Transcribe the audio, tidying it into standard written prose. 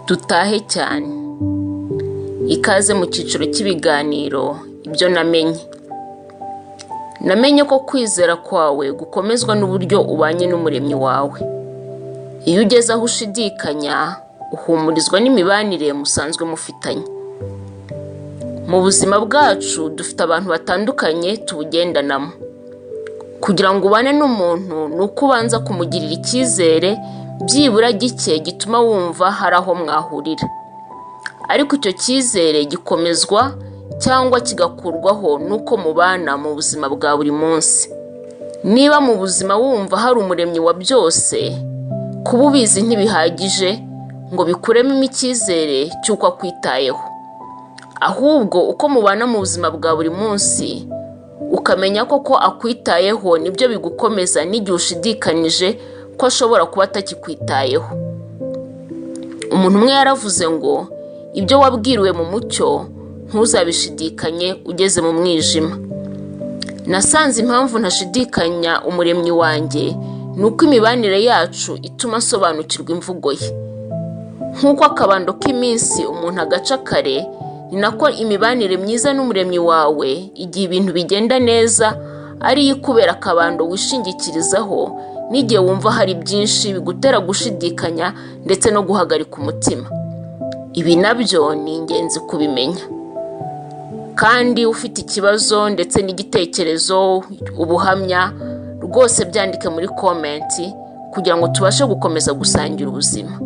Dutahe cyane. Ikaze mu cyiciro cy'ibiganiro ibyo namenye. Namenye ko kwizera kwawe gukomezwa n'uburyo ubanye n'umuremyi wawe. Iyo ugeze aho ushidikanya, uhumurizwa n'imibanire musanzwe mufitanye. Mu buzima bwacu dufite abantu batandukanye tubugendanamo. Kugira ngo ubane n'umuntu ni uko ubanza kumugirira icyizere byibura gike gituma wumva hari aho mwahurira. Ariko icyo cyizere gikomezwa cyangwa kigakurwaho nuko mubana mu buzima bwa buri munsi. Niba mu buzima wumva hari umuremyi wa byose, kuba ubizi ntibihagije ngo bikuremo icyizere cy'uko akwitayeho. Ahubwo uko mubana mu buzima bwa buri munsi, ukamenya ko akwitayeho nibyo bigukomeza n'igihe ushidikanije ko ashobora kuba atakikwitayeho. Umuntu umwe yaravuze ngo ibyo wabwiriwe mu mucyo ntuzabishidikanye ugeze mu mwijima. Nasanze impamvu ntashidikanya umuremyi wanjye ni uko imibanire yacu ituma asobanukirwa imvugo ye. Nk'uko akabando k'iminsi umuntu agaca kare, ni nako imibanire myiza n'umuremyi wawe igihe ibintu bigenda neza ari yo ikubera akabando wishingikirizaho n'igihe wumva hari byinshi bigutera gushidikanya ndetse no guhagarika umutima. Ibi nabyo ni ingenzi kubimenya. Kandi ufite ikibazo ndetse n'igitekerezo, ubuhamya, rwose byandike muri komenti kugira ngo tubashe gukomeza gusangira ubuzima.